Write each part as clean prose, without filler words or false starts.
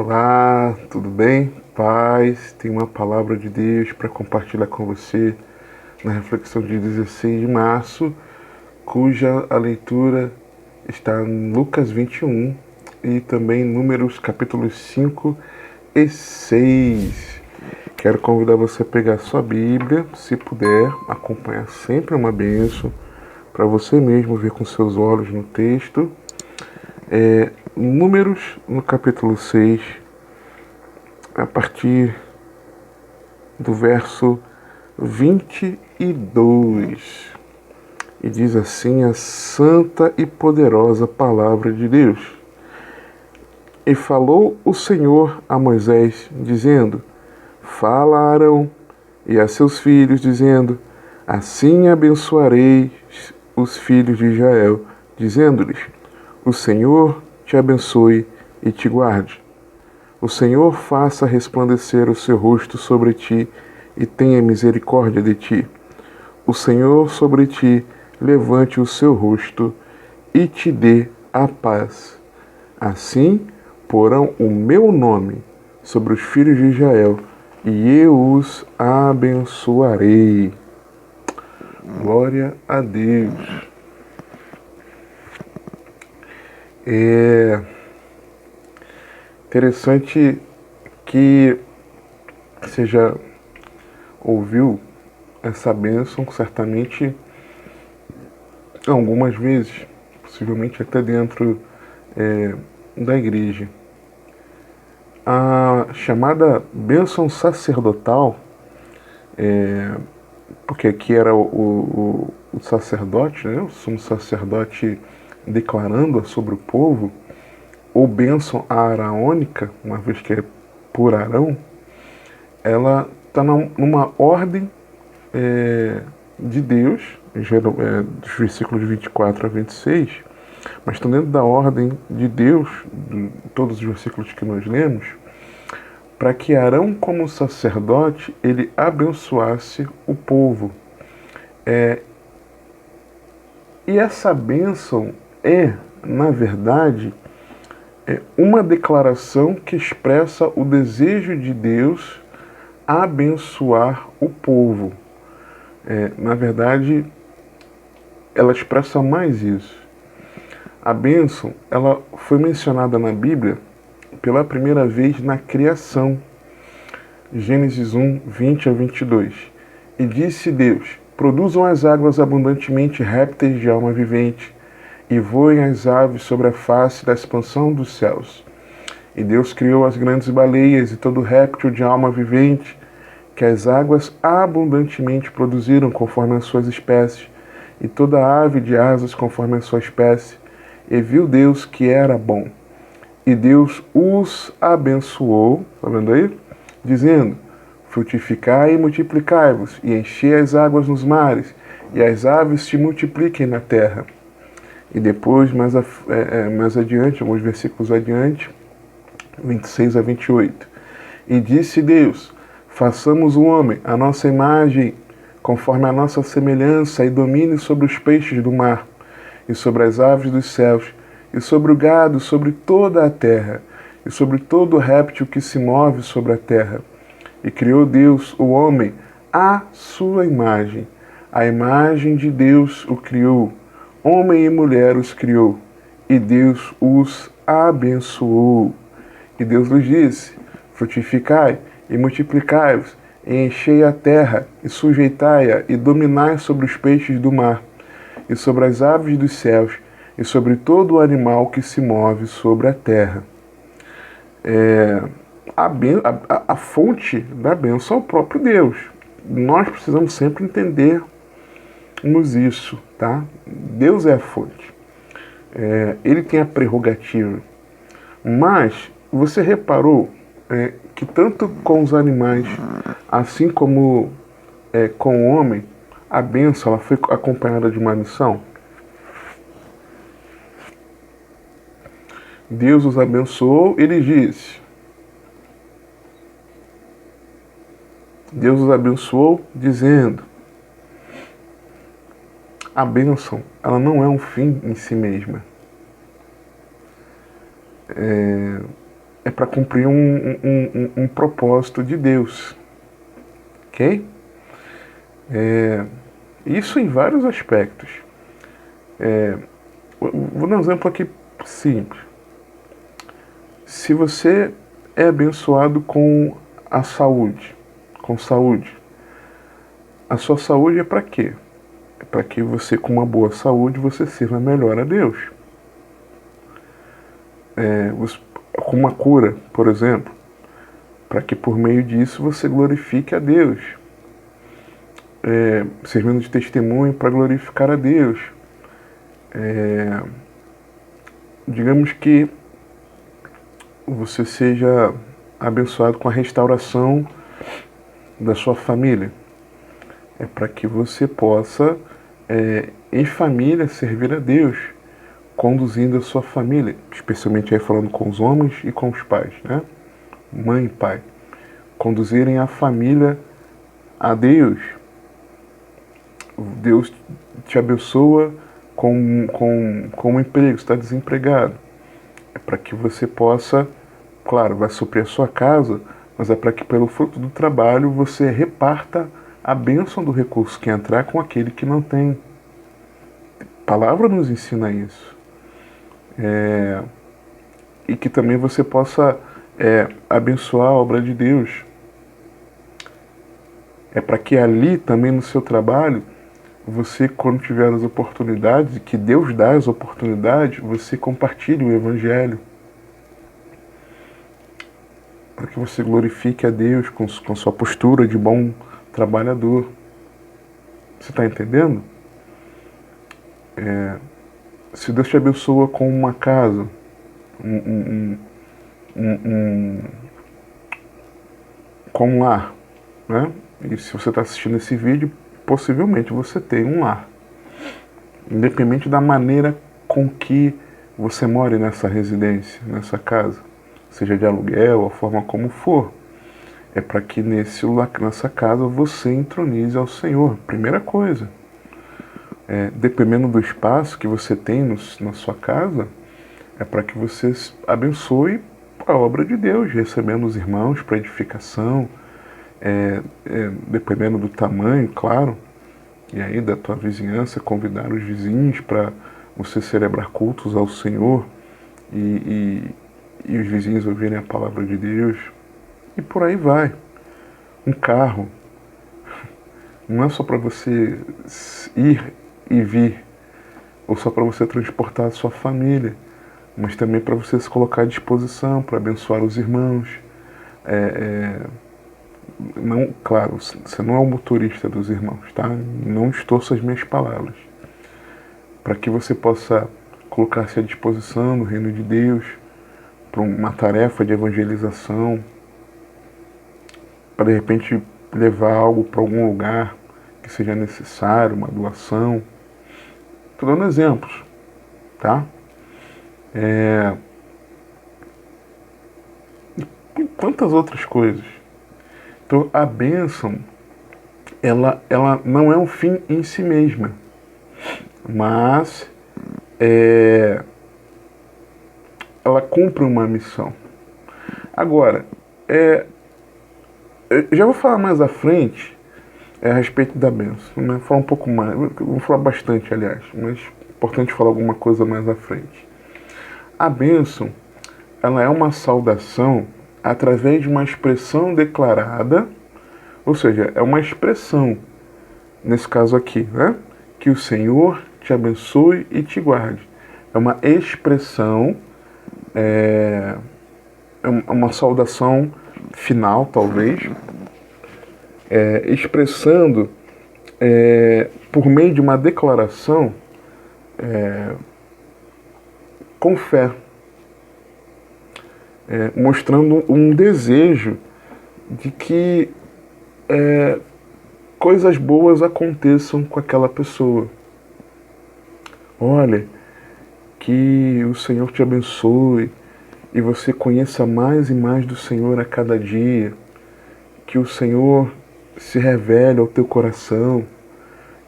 Olá, tudo bem? Paz, tem uma palavra de Deus para compartilhar com você na reflexão de 16 de março, cuja a leitura está em Lucas 21 e também Números capítulos 5 e 6. Quero convidar você a pegar sua Bíblia, se puder, acompanhar sempre uma bênção para você mesmo ver com seus olhos no texto. Números no capítulo 6, a partir do verso 22. E diz assim a santa e poderosa palavra de Deus. E falou o Senhor a Moisés, dizendo: Fala a Arão e a seus filhos, dizendo: Assim abençoarei os filhos de Israel, dizendo-lhes: O Senhor te abençoe e te guarde. O Senhor faça resplandecer o seu rosto sobre ti e tenha misericórdia de ti. O Senhor sobre ti levante o seu rosto e te dê a paz. Assim porão o meu nome sobre os filhos de Israel e eu os abençoarei. Glória a Deus. É interessante que você já ouviu essa bênção certamente algumas vezes, possivelmente até dentro da igreja. A chamada bênção sacerdotal, porque aqui era o sacerdote, né, o sumo sacerdote declarando sobre o povo, ou bênção araônica, uma vez que é por Arão, ela está numa ordem de Deus, dos versículos 24 a 26, mas estão dentro da ordem de Deus, de todos os versículos que nós lemos, para que Arão, como sacerdote, ele abençoasse o povo. E essa bênção na verdade, uma declaração que expressa o desejo de Deus abençoar o povo. Na verdade, ela expressa mais isso. A bênção, ela foi mencionada na Bíblia pela primeira vez na criação. Gênesis 1, 20 a 22. E disse Deus: Produzam as águas abundantemente répteis de alma vivente, e voem as aves sobre a face da expansão dos céus. E Deus criou as grandes baleias e todo réptil de alma vivente, que as águas abundantemente produziram conforme as suas espécies, e toda ave de asas conforme a sua espécie. E viu Deus que era bom. E Deus os abençoou, está vendo aí? Dizendo: Frutificai e multiplicai-vos, e enchei as águas nos mares, e as aves se multipliquem na terra. E depois, mais adiante, alguns versículos adiante, 26 a 28. E disse Deus: Façamos o homem à nossa imagem, conforme a nossa semelhança, e domine sobre os peixes do mar, e sobre as aves dos céus, e sobre o gado, sobre toda a terra, e sobre todo réptil que se move sobre a terra. E criou Deus o homem à sua imagem. A imagem de Deus o criou. Homem e mulher os criou. E Deus os abençoou. E Deus lhes disse: Frutificai e multiplicai-vos, e enchei a terra, e sujeitai-a, e dominai sobre os peixes do mar, e sobre as aves dos céus, e sobre todo o animal que se move sobre a terra. A fonte da bênção é o próprio Deus. Nós precisamos sempre entendermos isso, tá? Deus é a fonte. Ele tem a prerrogativa. Mas você reparou que tanto com os animais, assim como com o homem, a bênção ela foi acompanhada de uma missão? Deus os abençoou, ele disse. Deus os abençoou dizendo: a bênção, ela não é um fim em si mesma. é para cumprir um propósito de Deus, ok? Isso em vários aspectos. Vou dar um exemplo aqui simples. Se você é abençoado com a saúde, a sua saúde é para quê? É para que você, com uma boa saúde, você sirva melhor a Deus. Com uma cura, por exemplo, para que por meio disso você glorifique a Deus. Servindo de testemunho para glorificar a Deus. Digamos que você seja abençoado com a restauração da sua família. É para que você possa, em família, servir a Deus, conduzindo a sua família, especialmente aí falando com os homens e com os pais, né? Mãe e pai. Conduzirem a família a Deus. Deus te abençoa com um emprego, está desempregado. É para que você possa, claro, vai suprir a sua casa, mas é para que pelo fruto do trabalho você reparta a bênção do recurso que entrar com aquele que não tem. A palavra nos ensina isso. E que também você possa abençoar a obra de Deus. É para que ali também no seu trabalho, você, quando tiver as oportunidades, que Deus dá as oportunidades, você compartilhe o Evangelho. Para que você glorifique a Deus com sua postura de bom trabalhador. Você está entendendo? Se Deus te abençoa com uma casa, com um lar, né? E se você está assistindo esse vídeo, possivelmente você tem um lar. Independente da maneira com que você more nessa residência, nessa casa, seja de aluguel, a forma como for, é para que nessa casa você entronize ao Senhor. Primeira coisa. Dependendo do espaço que você tem na sua casa, é para que você abençoe a obra de Deus, recebendo os irmãos para edificação, dependendo do tamanho, claro, e aí da tua vizinhança, convidar os vizinhos para você celebrar cultos ao Senhor e os vizinhos ouvirem a palavra de Deus, e por aí vai. Um carro não é só para você ir e vir, ou só para você transportar a sua família, mas também para você se colocar à disposição, para abençoar os irmãos. Não, claro, você não é o motorista dos irmãos, tá? Não distorça as minhas palavras. Para que você possa colocar-se à disposição no reino de Deus, para uma tarefa de evangelização, para de repente levar algo para algum lugar que seja necessário, uma doação. Estou dando exemplos, tá? E quantas outras coisas. Então a bênção, ela não é um fim em si mesma, mas ela cumpre uma missão. Agora, eu já vou falar mais à frente a respeito da bênção, né? Vou falar um pouco mais, vou falar bastante, aliás, mas é importante falar alguma coisa mais à frente. A bênção, ela é uma saudação através de uma expressão declarada, ou seja, é uma expressão, nesse caso aqui, né? Que o Senhor te abençoe e te guarde. É uma expressão, é uma saudação final, talvez, expressando, por meio de uma declaração, com fé, mostrando um desejo de que coisas boas aconteçam com aquela pessoa. Olha, que o Senhor te abençoe e você conheça mais e mais do Senhor a cada dia, que o Senhor se revele ao teu coração,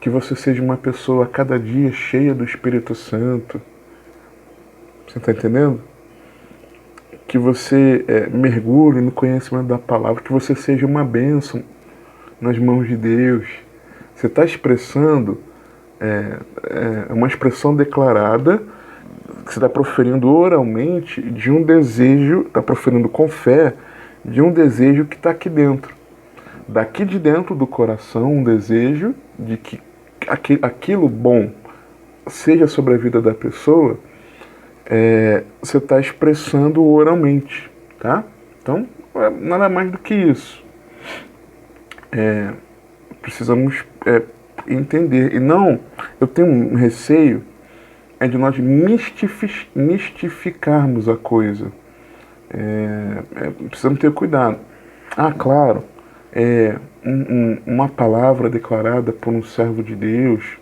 que você seja uma pessoa a cada dia cheia do Espírito Santo. Você está entendendo? que você mergulhe no conhecimento da palavra, que você seja uma bênção nas mãos de Deus. Você está expressando uma expressão declarada, que você está proferindo oralmente de um desejo, está proferindo com fé, de um desejo que está aqui dentro. Daqui de dentro do coração, um desejo de que aquilo bom seja sobre a vida da pessoa, você está expressando oralmente, tá? Então, nada mais do que isso. Precisamos entender. E não, eu tenho um receio de nós mistificarmos a coisa. Precisamos ter cuidado. Claro, uma palavra declarada por um servo de Deus,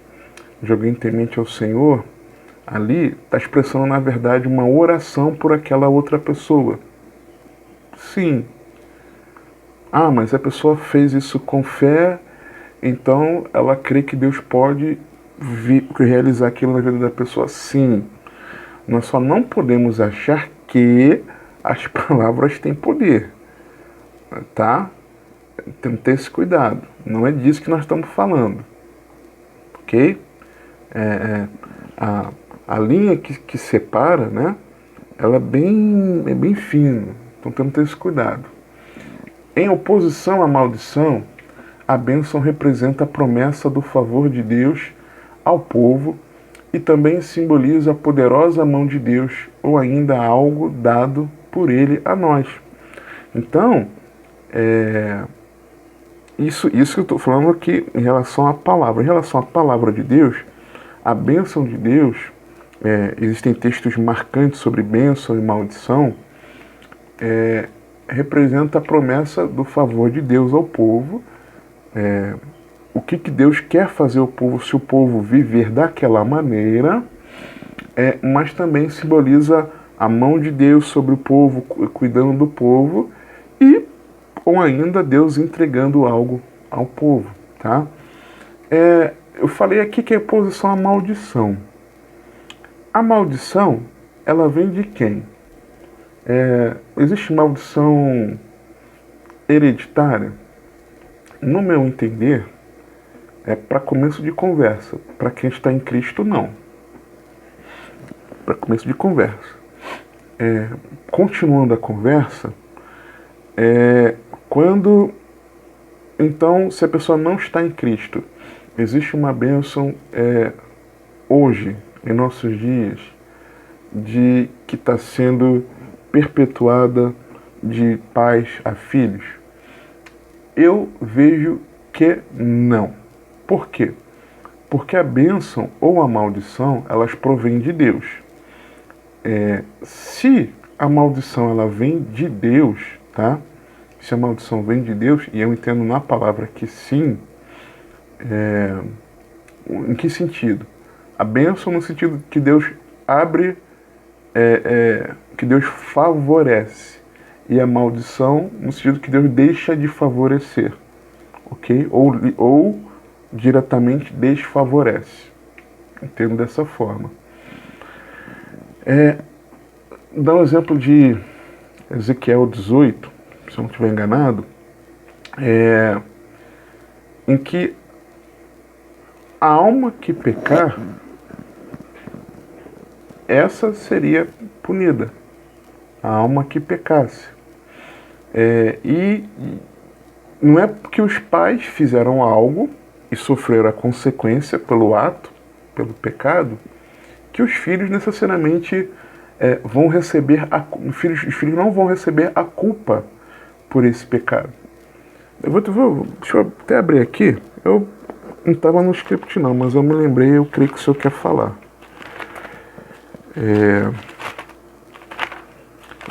de alguém temente ao Senhor, ali está expressando, na verdade, uma oração por aquela outra pessoa. Sim. Mas a pessoa fez isso com fé, então ela crê que Deus pode realizar aquilo na vida da pessoa. Sim. Nós só não podemos achar que as palavras têm poder. Tá? Tem que ter esse cuidado. Não é disso que nós estamos falando. Ok? A linha que separa, né? Ela é bem fina. Então temos que ter esse cuidado. Em oposição à maldição, a bênção representa a promessa do favor de Deus ao povo e também simboliza a poderosa mão de Deus ou ainda algo dado por Ele a nós. Então, isso que eu estou falando aqui em relação à palavra. Em relação à palavra de Deus, a bênção de Deus, existem textos marcantes sobre bênção e maldição, representa a promessa do favor de Deus ao povo. O que Deus quer fazer ao povo, se o povo viver daquela maneira, mas também simboliza a mão de Deus sobre o povo, cuidando do povo, ou ainda Deus entregando algo ao povo. Tá? Eu falei aqui que é oposição à maldição. A maldição, ela vem de quem? Existe maldição hereditária? No meu entender, para começo de conversa. Para quem está em Cristo, não. Para começo de conversa. Continuando a conversa, então, se a pessoa não está em Cristo, existe uma bênção hoje, em nossos dias, que está sendo perpetuada de pais a filhos? Eu vejo que não. Por quê? Porque a bênção ou a maldição, elas provêm de Deus. Se a maldição ela vem de Deus, tá? Se a maldição vem de Deus, e eu entendo na palavra que sim, em que sentido? A bênção no sentido que Deus abre, que Deus favorece, e a maldição no sentido que Deus deixa de favorecer, ok? Ou diretamente desfavorece. Entendo dessa forma. Dá um exemplo de Ezequiel 18, se eu não estiver enganado, em que a alma que pecar, essa seria punida. A alma que pecasse. E não é porque os pais fizeram algo e sofreram a consequência pelo ato, pelo pecado, que os filhos necessariamente vão receber os filhos não vão receber a culpa por esse pecado. Deixa eu até abrir aqui. Eu não estava no script não, mas eu me lembrei, eu creio que o senhor quer falar.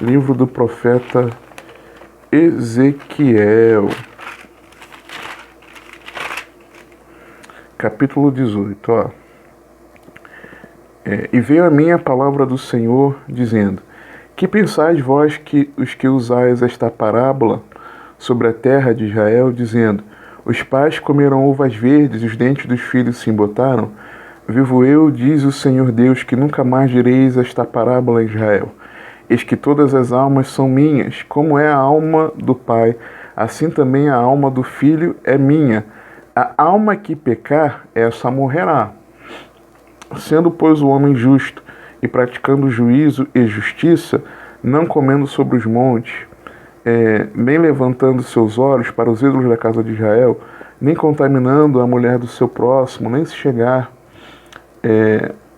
Livro do profeta Ezequiel, capítulo 18, ó. E veio a mim a palavra do Senhor, dizendo: Que pensais vós que os que usais esta parábola sobre a terra de Israel, dizendo: Os pais comeram uvas verdes e os dentes dos filhos se embotaram? Vivo eu, diz o Senhor Deus, que nunca mais direis esta parábola a Israel. Eis que todas as almas são minhas, como é a alma do Pai, assim também a alma do Filho é minha. A alma que pecar, essa morrerá. Sendo, pois, o homem justo e praticando juízo e justiça, não comendo sobre os montes, nem levantando seus olhos para os ídolos da casa de Israel, nem contaminando a mulher do seu próximo, nem se chegar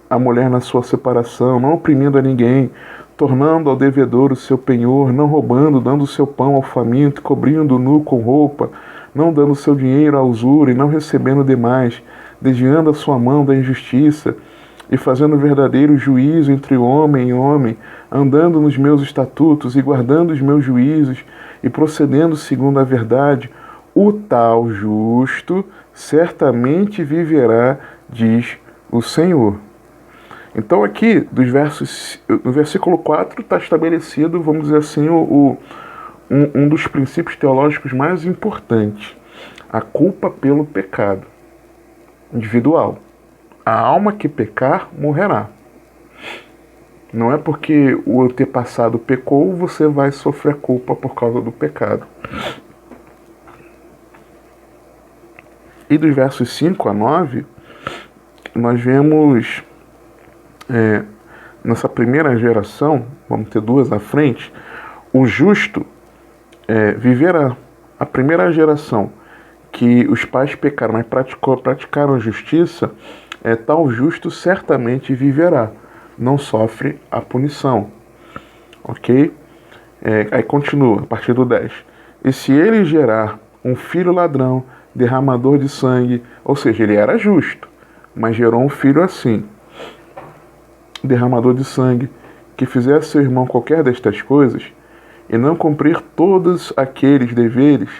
a mulher na sua separação, não oprimindo a ninguém, tornando ao devedor o seu penhor, não roubando, dando o seu pão ao faminto, cobrindo o nu com roupa, não dando o seu dinheiro à usura e não recebendo demais, desviando a sua mão da injustiça e fazendo verdadeiro juízo entre homem e homem, andando nos meus estatutos e guardando os meus juízos e procedendo segundo a verdade, o tal justo certamente viverá, diz o Senhor. Então aqui, no versículo 4, está estabelecido, vamos dizer assim, um dos princípios teológicos mais importantes. A culpa pelo pecado individual. A alma que pecar, morrerá. Não é porque o antepassado pecou, você vai sofrer culpa por causa do pecado. E dos versos 5 a 9, nós vemos... nessa primeira geração, vamos ter duas à frente, o justo viverá. A primeira geração que os pais pecaram, mas praticaram a justiça, tal justo certamente viverá, não sofre a punição. Ok? Aí continua, a partir do 10. E se ele gerar um filho ladrão, derramador de sangue, ou seja, ele era justo, mas gerou um filho assim, derramador de sangue, que fizer a seu irmão qualquer destas coisas, e não cumprir todos aqueles deveres,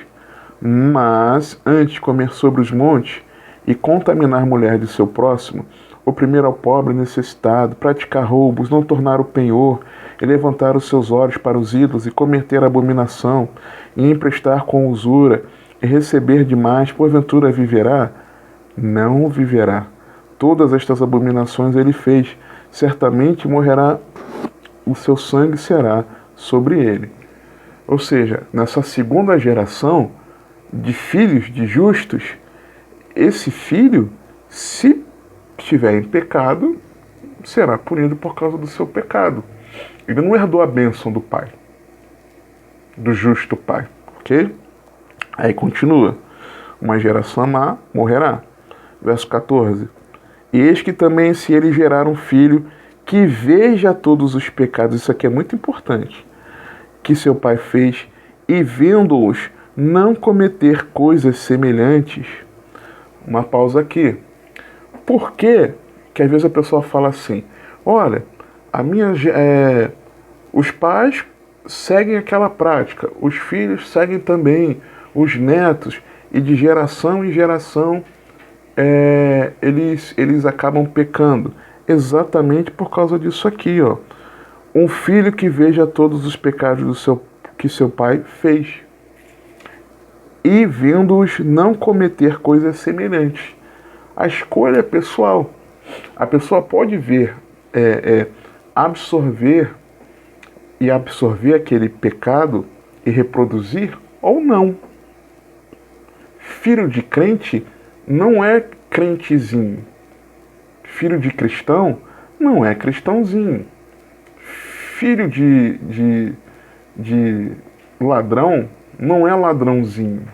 mas antes comer sobre os montes e contaminar a mulher de seu próximo, oprimir ao pobre necessitado, praticar roubos, não tornar o penhor, e levantar os seus olhos para os ídolos, e cometer abominação, e emprestar com usura, e receber demais, porventura viverá? Não viverá. Todas estas abominações ele fez, certamente morrerá, o seu sangue será sobre ele. Ou seja, nessa segunda geração de filhos de justos, esse filho, se estiver em pecado, será punido por causa do seu pecado. Ele não herdou a bênção do pai, do justo pai, ok? Aí continua, uma geração má morrerá. Verso 14. E eis que também se ele gerar um filho que veja todos os pecados, isso aqui é muito importante, que seu pai fez, e vendo-os não cometer coisas semelhantes. Uma pausa aqui. Por que às vezes a pessoa fala assim, olha, os pais seguem aquela prática, os filhos seguem também, os netos, e de geração em geração eles acabam pecando. Exatamente por causa disso aqui, ó. Um filho que veja todos os pecados que seu pai fez, e vendo-os não cometer coisas semelhantes. A escolha é pessoal. A pessoa pode ver, absorver aquele pecado e reproduzir ou não. Filho de crente não é crentezinho. Filho de cristão não é cristãozinho. Filho de ladrão não é ladrãozinho.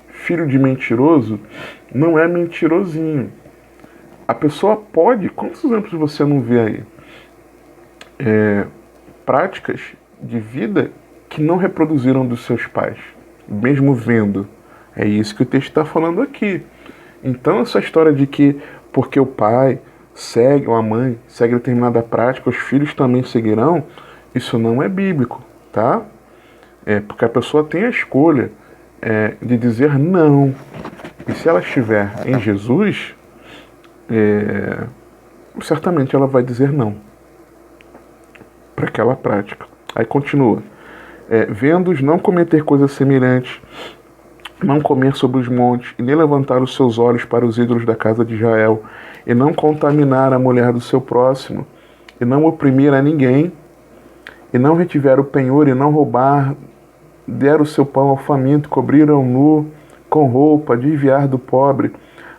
Filho de mentiroso não é mentirosinho. A pessoa pode... Quantos exemplos você não vê aí? Práticas de vida que não reproduziram dos seus pais, mesmo vendo. É isso que o texto está falando aqui. Então essa história de que porque o pai segue, ou a mãe segue determinada prática, os filhos também seguirão, isso não é bíblico, tá? Porque a pessoa tem a escolha de dizer não. E se ela estiver em Jesus, certamente ela vai dizer não para aquela prática. Aí continua. Vendo-os não cometer coisas semelhantes, não comer sobre os montes, e nem levantar os seus olhos para os ídolos da casa de Israel, e não contaminar a mulher do seu próximo, e não oprimir a ninguém, e não retiver o penhor, e não roubar, der o seu pão ao faminto, cobrir ao nu com roupa, desviar do pobre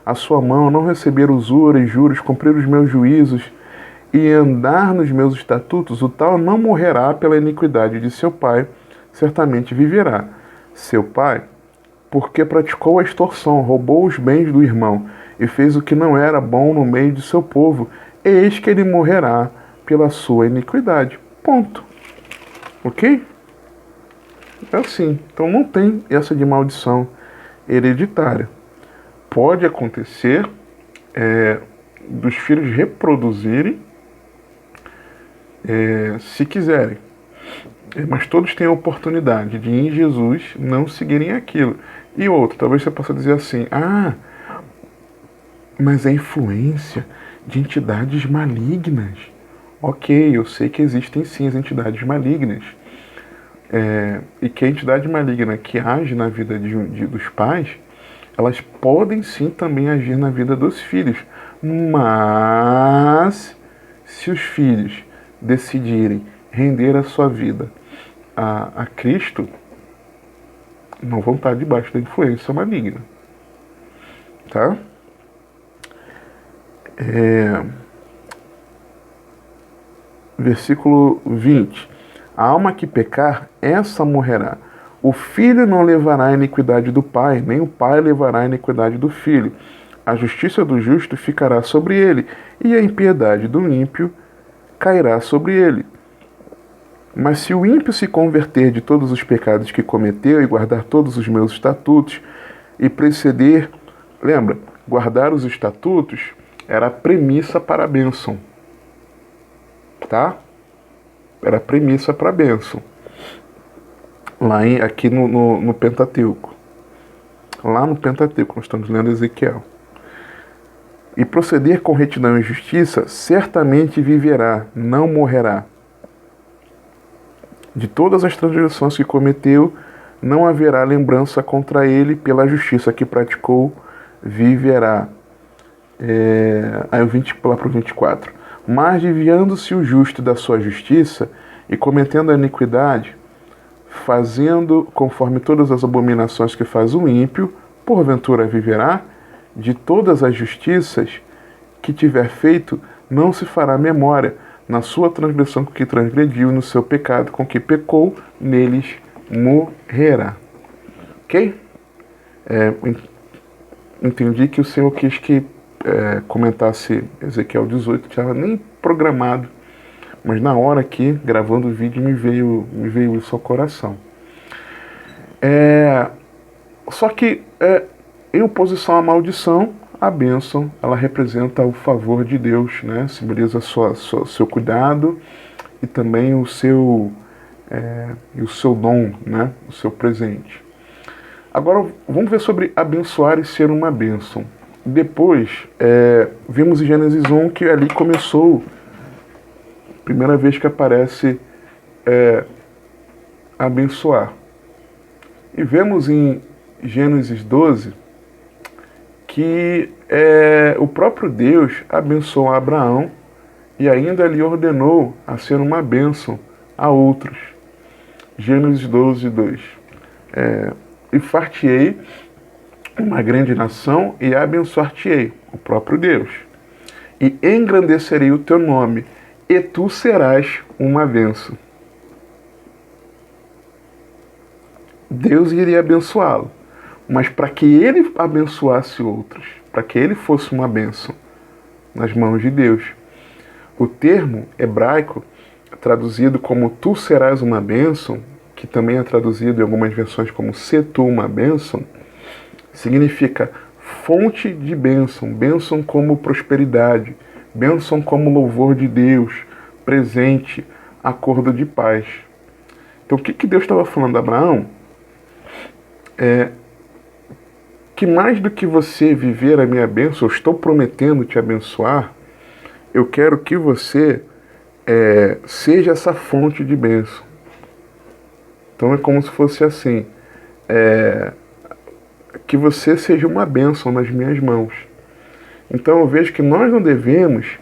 a sua mão, não receber usura e juros, cumprir os meus juízos, e andar nos meus estatutos, o tal não morrerá pela iniquidade de seu pai, certamente viverá. Seu pai, porque praticou a extorsão, roubou os bens do irmão, e fez o que não era bom no meio de seu povo, eis que ele morrerá pela sua iniquidade. Ponto. Ok? É assim. Então não tem essa de maldição hereditária. Pode acontecer dos filhos reproduzirem se quiserem. Mas todos têm a oportunidade de, em Jesus, não seguirem aquilo. E outro, talvez você possa dizer assim, mas é influência de entidades malignas. Ok, eu sei que existem sim as entidades malignas. E que a entidade maligna que age na vida dos pais, elas podem sim também agir na vida dos filhos. Mas, se os filhos decidirem render a sua vida a Cristo, não vão estar debaixo da influência maligna. Tá? Versículo 20. A alma que pecar, essa morrerá. O filho não levará a iniquidade do pai, nem o pai levará a iniquidade do filho. A justiça do justo ficará sobre ele, e a impiedade do ímpio cairá sobre ele. Mas se o ímpio se converter de todos os pecados que cometeu e guardar todos os meus estatutos e proceder, lembra, guardar os estatutos era a premissa para a bênção, tá? Era a premissa para a bênção. Aqui no Pentateuco. Lá no Pentateuco, nós estamos lendo Ezequiel. E proceder com retidão e justiça, certamente viverá, não morrerá. De todas as transgressões que cometeu, não haverá lembrança contra ele, pela justiça que praticou, viverá. Aí eu vim lá para o 24. Mas desviando-se o justo da sua justiça e cometendo a iniquidade, fazendo conforme todas as abominações que faz o ímpio, porventura viverá. De todas as justiças que tiver feito, não se fará memória. Na sua transgressão com que transgrediu, no seu pecado com que pecou, neles morrerá. Ok? Entendi que o Senhor quis que comentasse Ezequiel 18, estava nem programado, mas na hora aqui, gravando o vídeo, me veio isso ao coração. Só que, em oposição à maldição, a bênção, ela representa o favor de Deus, né? Simboliza seu cuidado e também o seu dom, né? O seu presente. Agora, vamos ver sobre abençoar e ser uma bênção. Depois, vimos em Gênesis 1 que ali começou, primeira vez que aparece abençoar. E vemos em Gênesis 12 que o próprio Deus abençoou Abraão e ainda lhe ordenou a ser uma bênção a outros. Gênesis 12, 2. E far-te-ei uma grande nação e abençoar-te-ei, o próprio Deus. E engrandecerei o teu nome, e tu serás uma bênção. Deus iria abençoá-lo, mas para que ele abençoasse outros, para que ele fosse uma bênção nas mãos de Deus. O termo hebraico, traduzido como tu serás uma bênção, que também é traduzido em algumas versões como se tu uma bênção, significa fonte de bênção, bênção como prosperidade, bênção como louvor de Deus, presente, acordo de paz. Então o que Deus estava falando a Abraão? Que mais do que você viver a minha bênção, eu estou prometendo te abençoar, eu quero que você seja essa fonte de bênção. Então é como se fosse assim, que você seja uma bênção nas minhas mãos. Então eu vejo que nós não devemos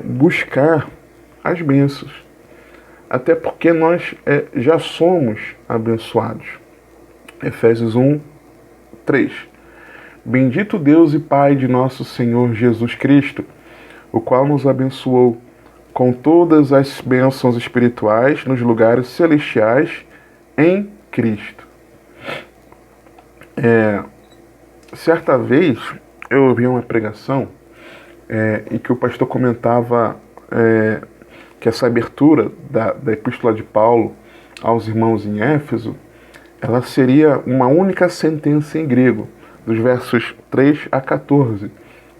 buscar as bênçãos. Até porque nós já somos abençoados. Efésios 1, 3. Bendito Deus e Pai de nosso Senhor Jesus Cristo, o qual nos abençoou com todas as bênçãos espirituais nos lugares celestiais em Cristo. Certa vez eu ouvi uma pregação em que o pastor comentava que essa abertura da Epístola de Paulo aos irmãos em Éfeso, ela seria uma única sentença em grego, dos versos 3 a 14.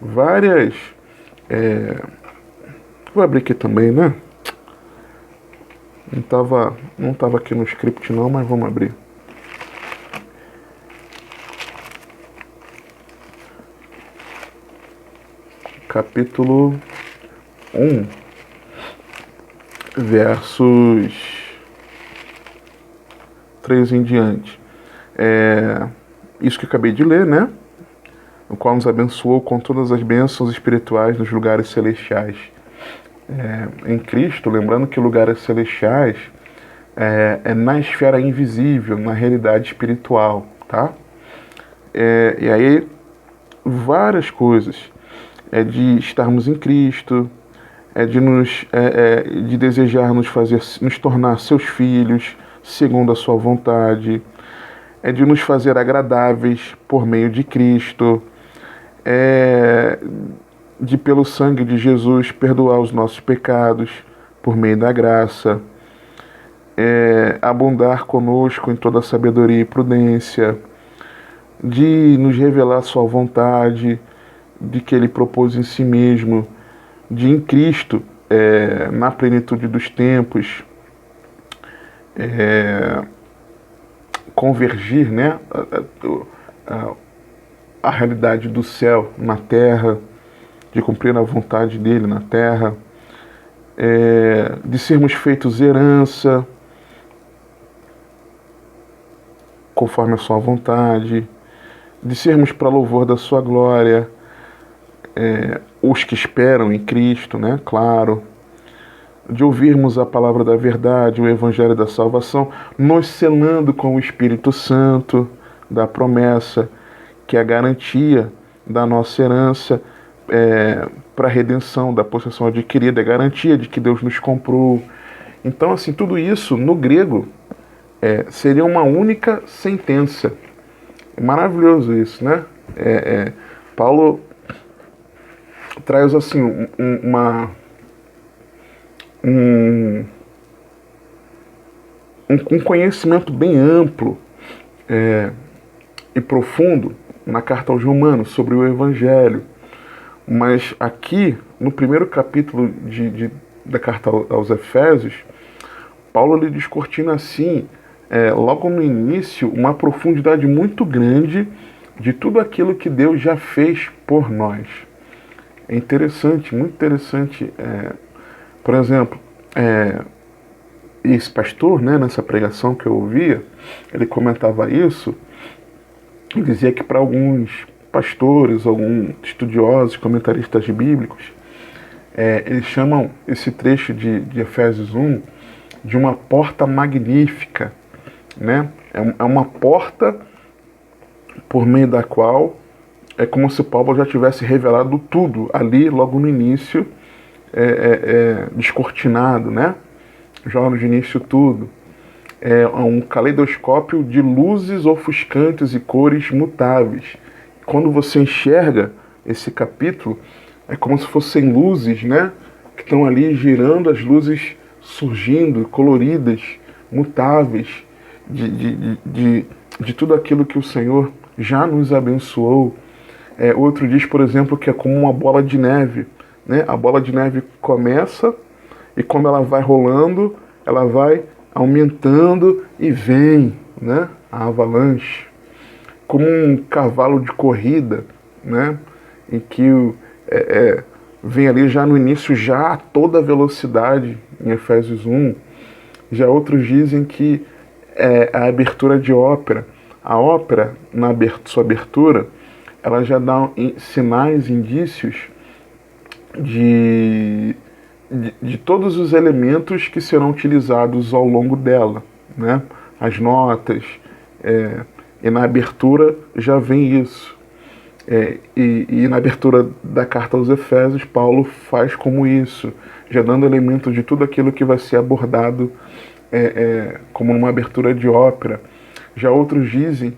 Várias... Vou abrir aqui também, né? Não estava aqui no script não, mas vamos abrir. Capítulo 1, versos 3 em diante. Isso que eu acabei de ler, né? O qual nos abençoou com todas as bênçãos espirituais nos lugares celestiais em Cristo, lembrando que lugares celestiais é na esfera invisível, na realidade espiritual, tá? E aí, várias coisas. De estarmos em Cristo, de desejar nos tornar seus filhos, segundo a sua vontade, de nos fazer agradáveis por meio de Cristo, de pelo sangue de Jesus perdoar os nossos pecados por meio da graça, abundar conosco em toda sabedoria e prudência, de nos revelar sua vontade, de que ele propôs em si mesmo, de em Cristo, na plenitude dos tempos, convergir, né, a realidade do céu na terra, de cumprir a vontade dele na terra, de sermos feitos herança, conforme a sua vontade, de sermos para louvor da sua glória, os que esperam em Cristo, né, claro, de ouvirmos a palavra da verdade, o evangelho da salvação, nos selando com o Espírito Santo da promessa, que é a garantia da nossa herança para a redenção da possessão adquirida, é a garantia de que Deus nos comprou. Então, assim, tudo isso no grego seria uma única sentença. É maravilhoso isso, né? Paulo traz assim um conhecimento bem amplo e profundo na carta aos Romanos sobre o Evangelho. Mas aqui, no primeiro capítulo da carta aos Efésios, Paulo lhe descortina assim, logo no início, uma profundidade muito grande de tudo aquilo que Deus já fez por nós. É interessante, muito interessante. Por exemplo, esse pastor, né, nessa pregação que eu ouvia, ele comentava isso e dizia que para alguns pastores, alguns estudiosos, comentaristas bíblicos, eles chamam esse trecho de Efésios 1 de uma porta magnífica, né? É uma porta por meio da qual é como se Paulo já tivesse revelado tudo ali logo no início, descortinado, né? Já no início tudo. É um caleidoscópio de luzes ofuscantes e cores mutáveis. Quando você enxerga esse capítulo, é como se fossem luzes, né? Que estão ali girando, as luzes surgindo, coloridas, mutáveis, de tudo aquilo que o Senhor já nos abençoou. Outro diz, por exemplo, que é como uma bola de neve, né? A bola de neve começa e como ela vai rolando, ela vai aumentando e vem, né? A avalanche. Como um cavalo de corrida, né? Em que vem ali já no início, já a toda velocidade, em Efésios 1. Já outros dizem que a abertura de ópera. A ópera, sua abertura, ela já dá sinais, indícios de, de todos os elementos que serão utilizados ao longo dela, né? As notas, e na abertura já vem isso. E na abertura da carta aos Efésios, Paulo faz como isso, já dando elementos de tudo aquilo que vai ser abordado como numa abertura de ópera. Já outros dizem,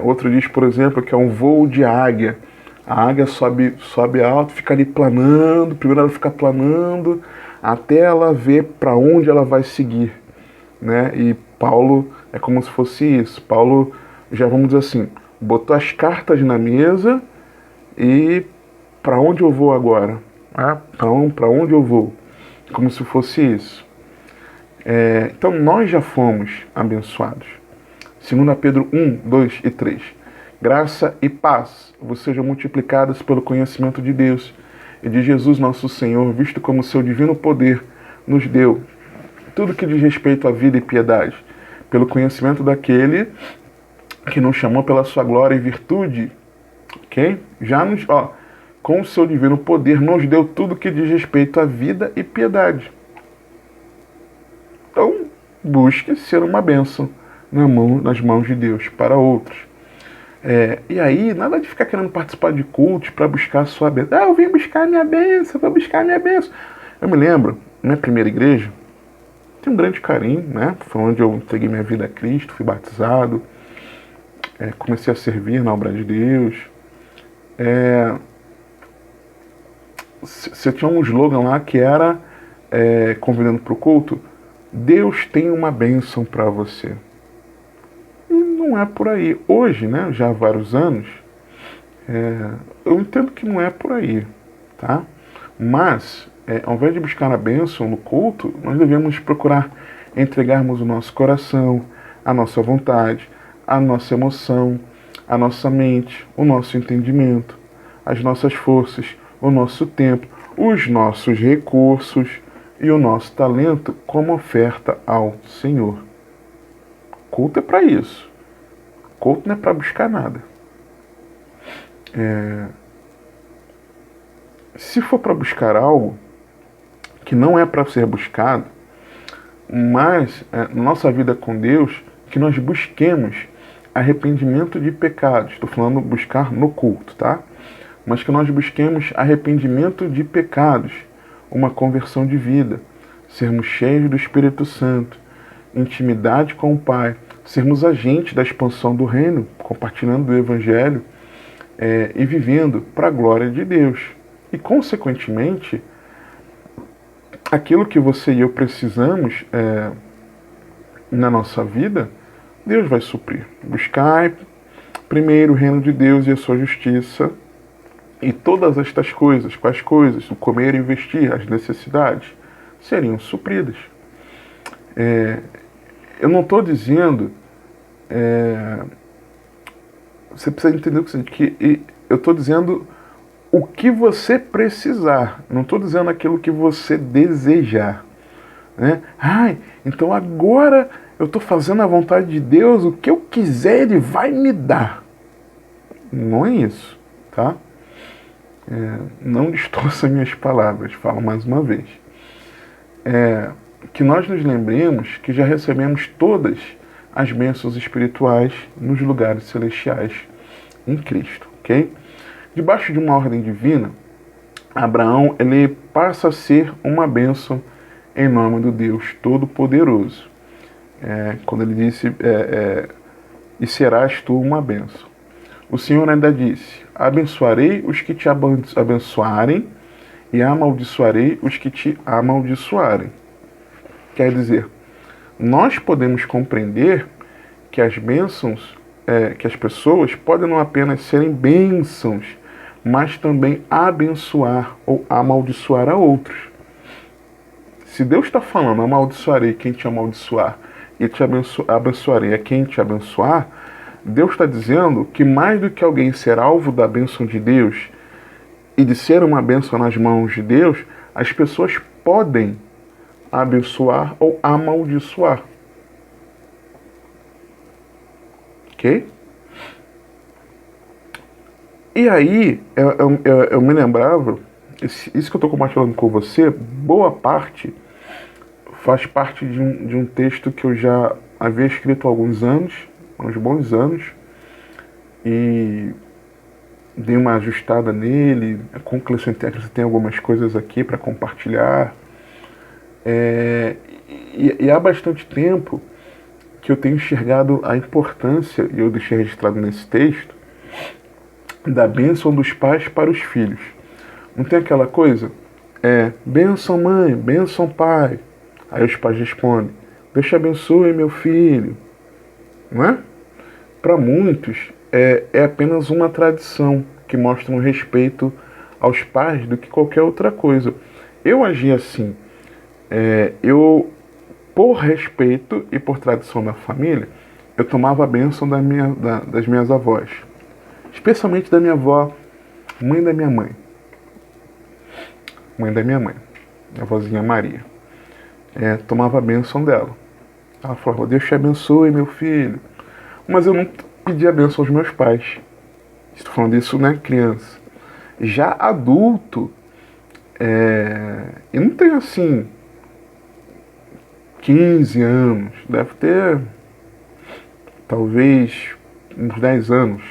outro diz, por exemplo, que é um voo de águia. A águia sobe alto, fica ali planando, primeiro ela fica planando, até ela ver para onde ela vai seguir, né? E Paulo é como se fosse isso. Paulo, já vamos dizer assim, botou as cartas na mesa e para onde eu vou agora? Para onde eu vou? Como se fosse isso. Então nós já fomos abençoados. 2 Pedro 1, 2 e 3. Graça e paz vos sejam multiplicadas pelo conhecimento de Deus e de Jesus nosso Senhor, visto como seu divino poder nos deu tudo que diz respeito à vida e piedade, pelo conhecimento daquele que nos chamou pela sua glória e virtude, ok? Com o seu divino poder nos deu tudo que diz respeito à vida e piedade. Então, busque ser uma bênção nas mãos de Deus para outros. E aí, nada de ficar querendo participar de cultos para buscar a sua bênção. Eu vim buscar a minha bênção, vou buscar a minha bênção. Eu me lembro, na primeira igreja, tenho um grande carinho, né? Foi onde eu entreguei minha vida a Cristo, fui batizado, comecei a servir na obra de Deus. Você tinha um slogan lá que era, convidando para o culto, Deus tem uma bênção para você. E não é por aí. Hoje, né, já há vários anos, eu entendo que não é por aí, tá? Mas, ao invés de buscar a bênção no culto, nós devemos procurar entregarmos o nosso coração, a nossa vontade, a nossa emoção, a nossa mente, o nosso entendimento, as nossas forças, o nosso tempo, os nossos recursos e o nosso talento como oferta ao Senhor. Culto é para isso. Culto não é para buscar nada. Se for para buscar algo que não é para ser buscado, mas na nossa vida com Deus, que nós busquemos arrependimento de pecados. Estou falando buscar no culto, tá? Mas que nós busquemos arrependimento de pecados, uma conversão de vida, sermos cheios do Espírito Santo, intimidade com o Pai, sermos agentes da expansão do reino, compartilhando o Evangelho e vivendo para a glória de Deus. E, consequentemente, aquilo que você e eu precisamos na nossa vida, Deus vai suprir. Buscai primeiro o reino de Deus e a sua justiça, e todas estas coisas, quais coisas? O comer e vestir, as necessidades, seriam supridas. Eu não estou dizendo... você precisa entender o que eu estou dizendo o que você precisar. Não estou dizendo aquilo que você desejar. Né? Então agora eu estou fazendo a vontade de Deus, o que eu quiser Ele vai me dar. Não é isso, tá? Não distorça minhas palavras, falo mais uma vez. Que nós nos lembremos que já recebemos todas as bênçãos espirituais nos lugares celestiais em Cristo, ok? Debaixo de uma ordem divina, Abraão ele passa a ser uma bênção em nome do Deus Todo-Poderoso. Quando ele disse, e serás tu uma bênção. O Senhor ainda disse, abençoarei os que te abençoarem e amaldiçoarei os que te amaldiçoarem. Quer dizer, nós podemos compreender que as bênçãos, que as pessoas podem não apenas serem bênçãos, mas também abençoar ou amaldiçoar a outros. Se Deus está falando, amaldiçoarei quem te amaldiçoar e te abençoarei a quem te abençoar, Deus está dizendo que mais do que alguém ser alvo da bênção de Deus e de ser uma bênção nas mãos de Deus, as pessoas podem abençoar ou amaldiçoar. Ok? E aí, eu me lembrava, isso que eu estou compartilhando com você, boa parte faz parte de um texto que eu já havia escrito há alguns anos, há uns bons anos, e dei uma ajustada nele, acrescentei algumas coisas aqui para compartilhar. E há bastante tempo que eu tenho enxergado a importância, e eu deixei registrado nesse texto, da bênção dos pais para os filhos. Não tem aquela coisa? Bênção mãe, bênção pai. Aí os pais respondem, Deus te abençoe meu filho. Não é? Para muitos é apenas uma tradição que mostra um respeito aos pais do que qualquer outra coisa. Eu agi assim. Por respeito e por tradição da família, eu tomava a bênção das minhas avós. Especialmente da minha avó, mãe da minha mãe. Mãe da minha mãe, a vozinha Maria. Tomava a bênção dela. Ela falava, Deus te abençoe, meu filho. Mas eu não pedia a bênção aos meus pais. Estou falando isso, né, criança. Já adulto, eu não tenho assim 15 anos, deve ter talvez uns 10 anos,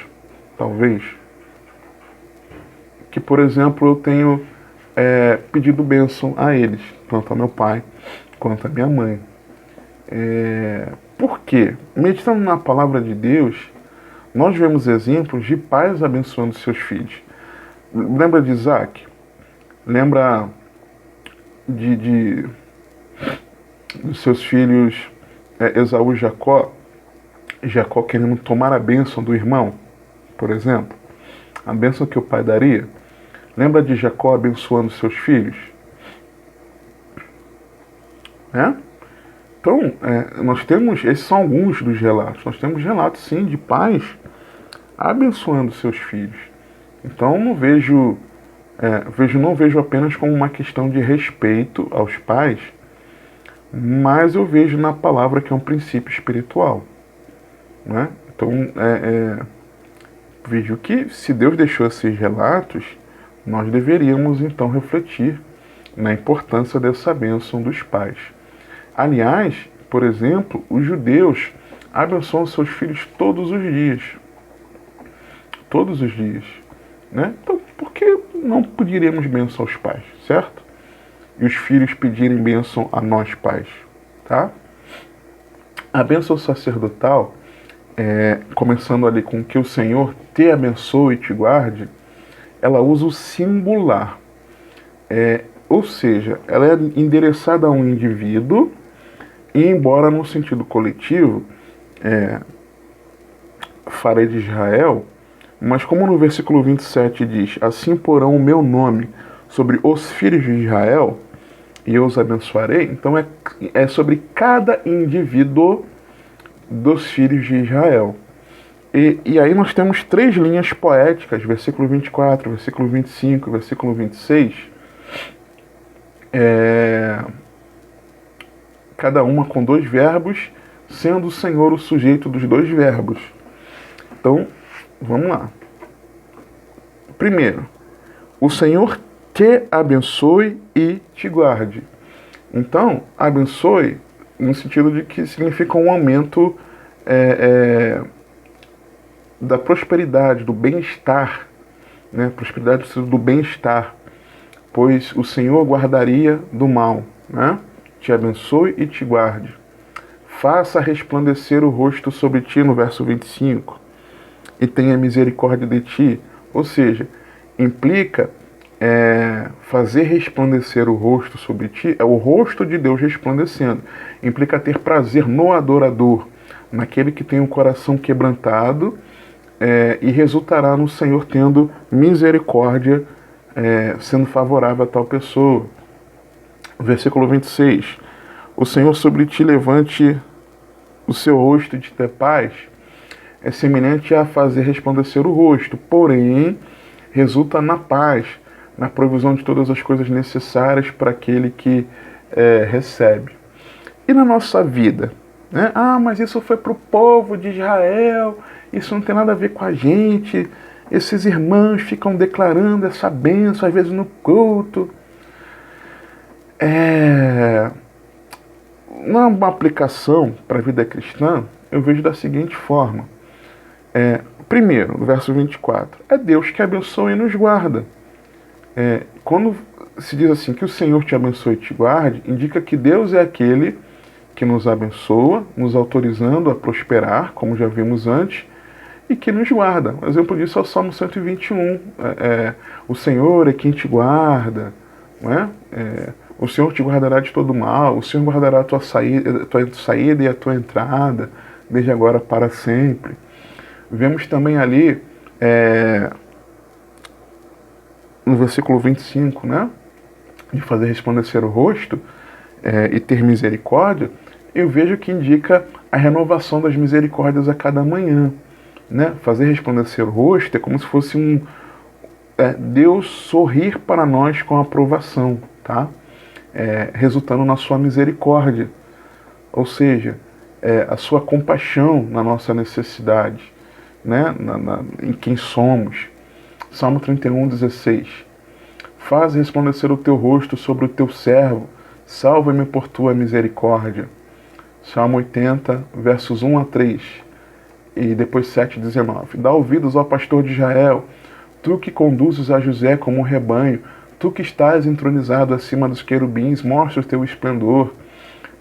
talvez. Que, por exemplo, eu tenho pedido bênção a eles, tanto ao meu pai quanto à minha mãe. Por quê? Meditando na palavra de Deus, nós vemos exemplos de pais abençoando seus filhos. Lembra de Isaac? Lembra dos seus filhos Esaú e Jacó? Jacó querendo tomar a bênção do irmão, por exemplo. A bênção que o pai daria. Lembra de Jacó abençoando seus filhos? Então, nós temos, esses são alguns dos relatos. Nós temos relatos, sim, de pais abençoando seus filhos. Então, não vejo apenas como uma questão de respeito aos pais, mas eu vejo na palavra que é um princípio espiritual. Né? Então, vejo que se Deus deixou esses relatos, nós deveríamos então refletir na importância dessa bênção dos pais. Aliás, por exemplo, os judeus abençoam seus filhos todos os dias. Todos os dias. Né? Então, por que não pediremos bênção aos pais, certo? E os filhos pedirem bênção a nós pais, tá? A bênção sacerdotal, começando ali com que o Senhor te abençoe e te guarde, ela usa o singular. Ou seja, ela é endereçada a um indivíduo, e embora no sentido coletivo, farei de Israel, mas como no versículo 27 diz, assim porão o meu nome sobre os filhos de Israel, e eu os abençoarei, então é sobre cada indivíduo dos filhos de Israel. E aí nós temos 3 linhas poéticas, versículo 24, versículo 25, versículo 26, cada uma com 2 verbos, sendo o Senhor o sujeito dos 2 verbos. Então, vamos lá. Primeiro, o Senhor te abençoe e te guarde. Então, abençoe no sentido de que significa um aumento da prosperidade, do bem-estar, né? Prosperidade do bem-estar, pois o Senhor guardaria do mal, né? Te abençoe e te guarde. Faça resplandecer o rosto sobre ti, no verso 25, e tenha misericórdia de ti. Ou seja, implica fazer resplandecer o rosto sobre ti, é o rosto de Deus resplandecendo. Implica ter prazer no adorador, naquele que tem um coração quebrantado, e resultará no Senhor tendo misericórdia, sendo favorável a tal pessoa. Versículo 26. O Senhor sobre ti levante o seu rosto de ter paz, é semelhante a fazer resplandecer o rosto, porém resulta na paz, na provisão de todas as coisas necessárias para aquele que recebe. E na nossa vida? Né? Ah, mas isso foi para o povo de Israel, isso não tem nada a ver com a gente. esses irmãos ficam declarando essa bênção, às vezes no culto. Numa aplicação para a vida cristã, eu vejo da seguinte forma. Primeiro, no verso 24, é Deus que abençoa e nos guarda. Quando se diz assim, que o Senhor te abençoe e te guarde, indica que Deus é aquele que nos abençoa, nos autorizando a prosperar, como já vimos antes, e que nos guarda. Um exemplo disso é o Salmo 121. O Senhor é quem te guarda, não é? O Senhor te guardará de todo mal, o Senhor guardará a tua saída e a tua entrada, desde agora para sempre. Vemos também ali, no versículo 25, né? De fazer resplandecer o rosto e ter misericórdia, eu vejo que indica a renovação das misericórdias a cada manhã. Né? Fazer resplandecer o rosto é como se fosse Deus sorrir para nós com aprovação, tá? Resultando na sua misericórdia, ou seja, a sua compaixão na nossa necessidade, né? Em quem somos. Salmo 31:16. Faz resplandecer o teu rosto sobre o teu servo, salva-me por tua misericórdia. Salmo 80, versos 1 a 3. E depois 7:19. Dá ouvidos ao pastor de Israel, tu que conduzes a José como um rebanho, tu que estás entronizado acima dos querubins, mostra o teu esplendor.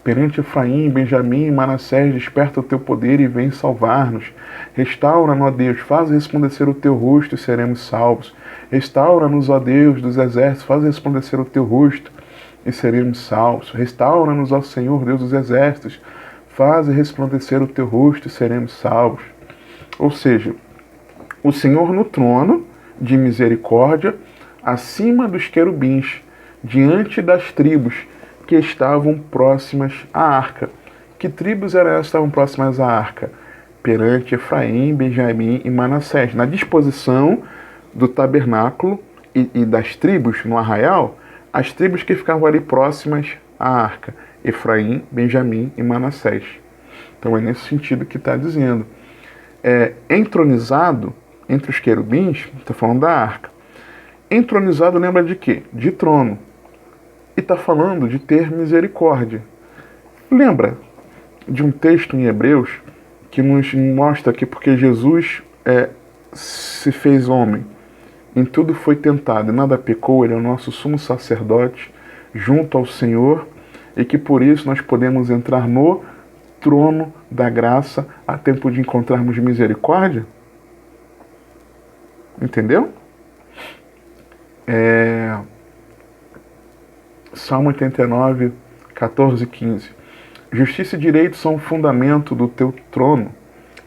Perante Efraim, Benjamim e Manassés, desperta o teu poder e vem salvar-nos. Restaura-nos, ó Deus, faz resplandecer o teu rosto e seremos salvos. Restaura-nos, ó Deus dos exércitos, faz resplandecer o teu rosto e seremos salvos. Restaura-nos, ó Senhor, Deus dos exércitos, faz resplandecer o teu rosto e seremos salvos. Ou seja, o Senhor no trono de misericórdia, acima dos querubins, diante das tribos que estavam próximas à arca. Que tribos eram essas que estavam próximas à arca? Perante Efraim, Benjamim e Manassés. Na disposição do tabernáculo e das tribos no arraial, as tribos que ficavam ali próximas à arca. Efraim, Benjamim e Manassés. Então é nesse sentido que está dizendo. Entronizado entre os querubins, está falando da arca. Entronizado lembra de quê? De trono. E está falando de ter misericórdia. Lembra de um texto em Hebreus que nos mostra que porque Jesus se fez homem, em tudo foi tentado e nada pecou, ele é o nosso sumo sacerdote junto ao Senhor, e que por isso nós podemos entrar no trono da graça a tempo de encontrarmos misericórdia? Entendeu? Salmo 89, 14 e 15. Justiça e direito são o fundamento do teu trono.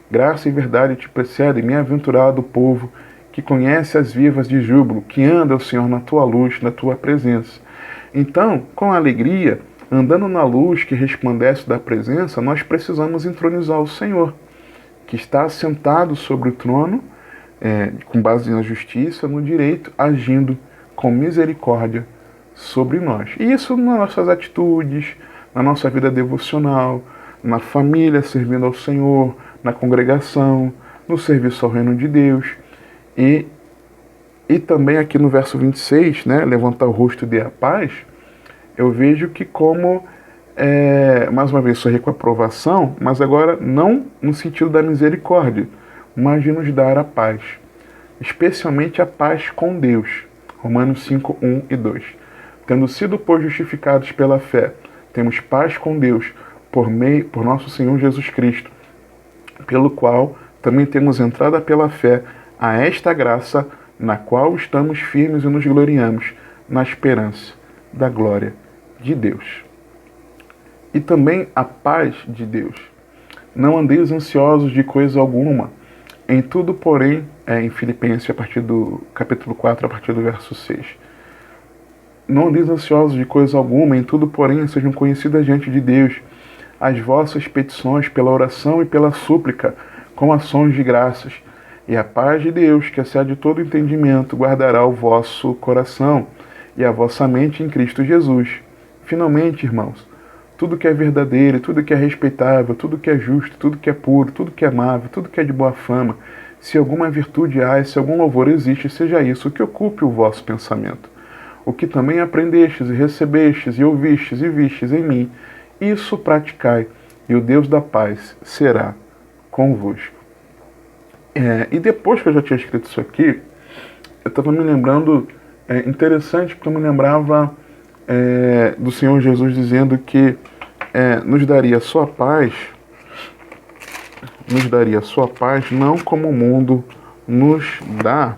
Graça e verdade te precedem, bem-aventurado o povo que conhece as vivas de júbilo, que anda, Senhor, na tua luz, na tua presença. Então, com alegria, andando na luz que resplandece da presença, nós precisamos entronizar o Senhor, que está assentado sobre o trono, com base na justiça, no direito, agindo com misericórdia sobre nós. E isso nas nossas atitudes, na nossa vida devocional, na família, servindo ao Senhor, na congregação, no serviço ao reino de Deus. E também aqui no verso 26, né, levantar o rosto e dê a paz, eu vejo que como, mais uma vez, sorrir com aprovação, mas agora não no sentido da misericórdia, mas de nos dar a paz. Especialmente a paz com Deus. Romanos 5, 1 e 2. Tendo sido, pois, justificados pela fé, temos paz com Deus por nosso Senhor Jesus Cristo, pelo qual também temos entrada pela fé a esta graça, na qual estamos firmes e nos gloriamos, na esperança da glória de Deus. E também a paz de Deus. Não andeis ansiosos de coisa alguma, em tudo, porém, em Filipenses, a partir do capítulo 4, a partir do verso 6. Não andeis ansiosos de coisa alguma, em tudo, porém, sejam conhecidas diante de Deus as vossas petições pela oração e pela súplica, com ações de graças. E a paz de Deus, que excede todo entendimento, guardará o vosso coração e a vossa mente em Cristo Jesus. Finalmente, irmãos, tudo que é verdadeiro, tudo que é respeitável, tudo que é justo, tudo que é puro, tudo que é amável, tudo que é de boa fama, Se alguma virtude há, e se algum louvor existe, seja isso que ocupe o vosso pensamento. O que também aprendestes e recebestes e ouvistes e vistes em mim, isso praticai, e o Deus da paz será convosco. E depois que eu já tinha escrito isso aqui, eu estava me lembrando, interessante, porque eu me lembrava do Senhor Jesus dizendo que nos daria sua paz, não como o mundo nos dá.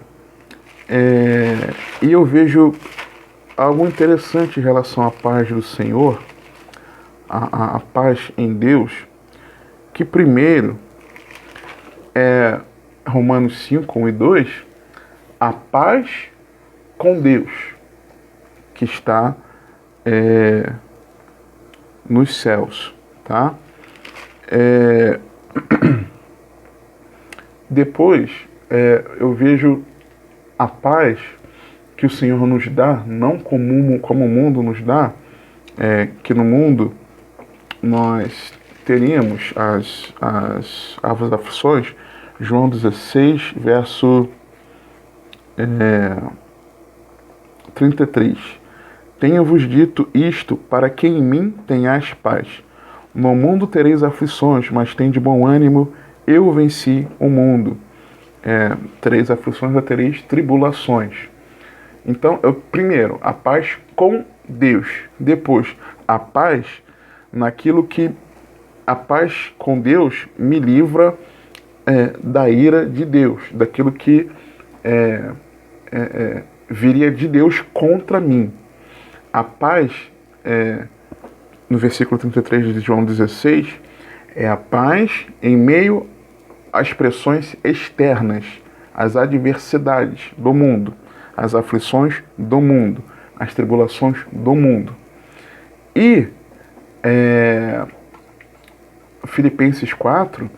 E eu vejo algo interessante em relação à paz do Senhor, a paz em Deus, que primeiro Romanos 5, 1 e 2, a paz com Deus, que está nos céus, tá? Depois, eu vejo a paz que o Senhor nos dá, não como o mundo nos dá, que no mundo nós teríamos as aflições. João 16, verso 33. Tenho-vos dito isto para que em mim tenhais paz. No mundo tereis aflições, mas tende bom ânimo, eu venci o mundo. Tereis aflições, já tereis tribulações. Então, primeiro, a paz com Deus. Depois, a paz naquilo que a paz com Deus me livra da ira de Deus, daquilo que viria de Deus contra mim. A paz, no versículo 33 de João 16, é a paz em meio às pressões externas, às adversidades do mundo, às aflições do mundo, às tribulações do mundo. E Filipenses 4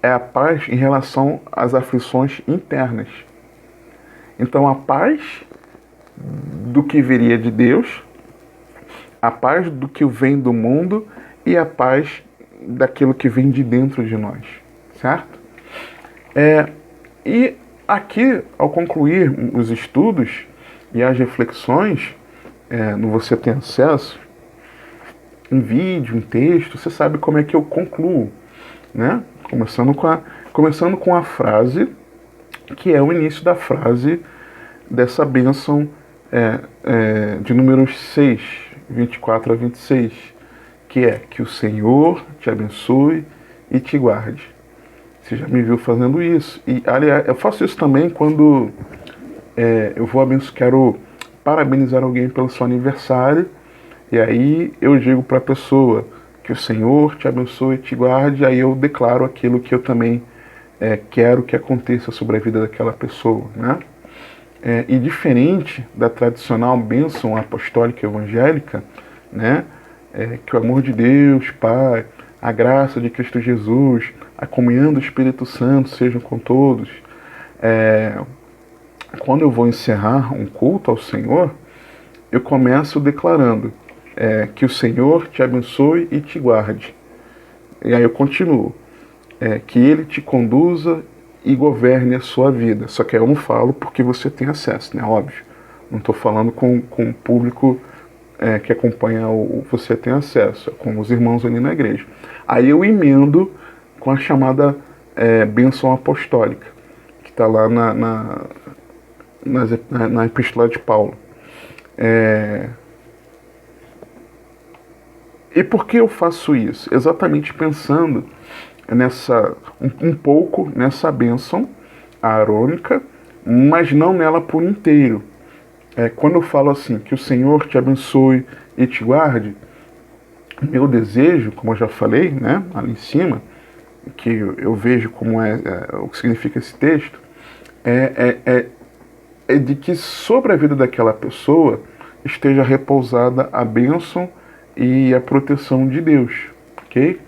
é a paz em relação às aflições internas. Então, a paz do que viria de Deus, a paz do que vem do mundo e a paz daquilo que vem de dentro de nós, certo? E aqui, ao concluir os estudos e as reflexões, no Você Tem Acesso, em vídeo, em texto, você sabe como é que eu concluo, né? Começando com a frase, que é o início da frase dessa bênção de números 6, 24 a 26, que é que o Senhor te abençoe e te guarde. Você já me viu fazendo isso. E, aliás, eu faço isso também quando quero parabenizar alguém pelo seu aniversário, e aí eu digo para a pessoa que o Senhor te abençoe e te guarde, aí eu declaro aquilo que eu também quero que aconteça sobre a vida daquela pessoa, né? E diferente da tradicional bênção apostólica evangélica, né? Que o amor de Deus, Pai, a graça de Cristo Jesus, a comunhão do Espírito Santo sejam com todos. Quando eu vou encerrar um culto ao Senhor, eu começo declarando que o Senhor te abençoe e te guarde. E aí eu continuo. Que Ele te conduza e governe a sua vida. Só que eu não falo porque você tem acesso, né? Óbvio. Não estou falando com o público que acompanha o Você Tem Acesso, com os irmãos ali na igreja. Aí eu emendo com a chamada bênção apostólica, que está lá na Epístola de Paulo. E por que eu faço isso? Exatamente pensando um pouco nessa bênção aarônica, mas não nela por inteiro. Quando eu falo assim, que o Senhor te abençoe e te guarde, meu desejo, como eu já falei, né, ali em cima, que eu vejo como o que significa esse texto, é de que sobre a vida daquela pessoa esteja repousada a bênção e a proteção de Deus, ok?